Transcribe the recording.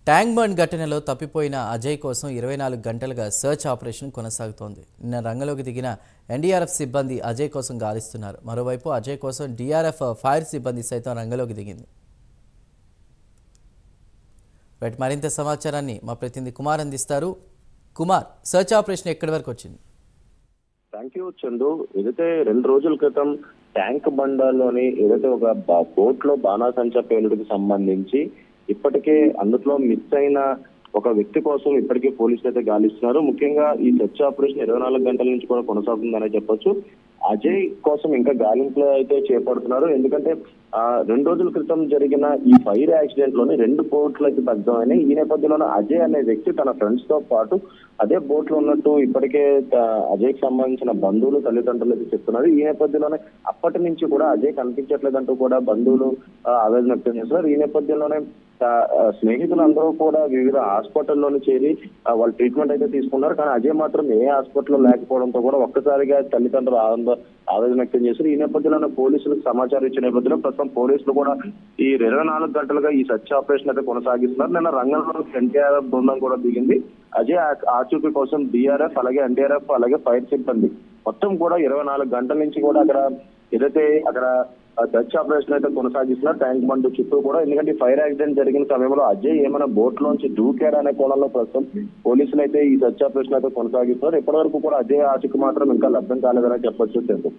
Tank bund ఘటనలో తప్పిపోయిన అజయ్ కోసం 24 గంటలుగా సర్చ్ ఆపరేషన్ కొనసాగుతోంది. నిన్న రంగంలోకి దిగిన ఎన్డీఆర్ఎఫ్ సిబ్బంది అజయ్ కోసం గాలిస్తున్నారు. మరోవైపు అజయ్ కోసం డీఆర్ఎఫ్ ఫైర్ సిబ్బంది సైతం రంగంలోకి దిగింది. మరింత సమాచారాన్ని మా ప్రతినిధి కుమార్ అందిస్తారు. కుమార్, సర్చ్ ఆపరేషన్ ఎక్కడి వరకు వచ్చింది? Thank you Chandu. ఏదైతే 2 రోజుల క్రితం ట్యాంక్ బండలోని ఏదైతే ఒక బోట్ లో బాణాసంచా పేలుడికి సంబంధించి ఇప్పటికే అందులో మిస్ అయిన ఒక వ్యక్తి కోసం ఇప్పటికే పోలీసులు అయితే గాలిస్తున్నారు. ముఖ్యంగా ఈ సెర్చ్ ఆపరేషన్ 24 గంటల నుంచి కూడా కొనసాగుతుందనే చెప్పొచ్చు. అజయ్ కోసం ఇంకా గాలింపులు అయితే చేపడుతున్నారు. ఎందుకంటే 2 రోజుల క్రితం జరిగిన ఈ ఫైర్ యాక్సిడెంట్ లోని 2 బోట్లు అయితే దగ్ధమైనాయి. ఈ నేపథ్యంలోనే అజయ్ అనే వ్యక్తి తన ఫ్రెండ్స్ తో పాటు అదే బోట్ లో ఉన్నట్టు ఇప్పటికే అజయ్ కి సంబంధించిన బంధువులు తల్లిదండ్రులు అయితే చెప్తున్నారు. ఈ నేపథ్యంలోనే అప్పటి నుంచి కూడా అజయ్ కనిపించట్లేదంటూ కూడా బంధువులు ఆవేదన వ్యక్తం చేస్తున్నారు. ఈ నేపథ్యంలోనే స్నేహితులందరూ కూడా వివిధ హాస్పిటల్లోని చేరి వాళ్ళు ట్రీట్మెంట్ అయితే తీసుకున్నారు. కానీ అజయ్ మాత్రం ఏ హాస్పిటల్లో లేకపోవడంతో కూడా ఒక్కసారిగా తల్లిదండ్రులు ఆవేదన వ్యక్తం చేశారు. ఈ నేపథ్యంలో పోలీసులకు సమాచారం ఇచ్చిన నేపథ్యంలో ప్రస్తుతం పోలీసులు కూడా ఈ 24 గంటలుగా ఈ సర్చ్ ఆపరేషన్ అయితే కొనసాగిస్తున్నారు. నిన్న రంగంలో ఎన్టీఆర్ఎఫ్ బృందం కూడా దిగింది. అజయ్ ఆచూకీ కోసం డిఆర్ఎఫ్ అలాగే ఎన్డీఆర్ఎఫ్ అలాగే ఫైర్ సిబ్బంది మొత్తం కూడా 24 గంటల నుంచి కూడా అక్కడ సర్చ్ ఆపరేషన్ అయితే కొనసాగిస్తున్నారు ట్యాంక్ బండ్ చుట్టూ కూడా. ఎందుకంటే ఫైర్ యాక్సిడెంట్ జరిగిన సమయంలో అజయ్ ఏమైనా బోట్ లోంచి దూకారా అనే కోణంలో ప్రస్తుతం పోలీసులు అయితే ఈ సర్చ్ ఆపరేషన్ అయితే కొనసాగిస్తున్నారు. ఇప్పటి వరకు కూడా అజయ్ ఆచూకీ మాత్రం ఇంకా లభ్యం కాలేదని చెప్పొచ్చు.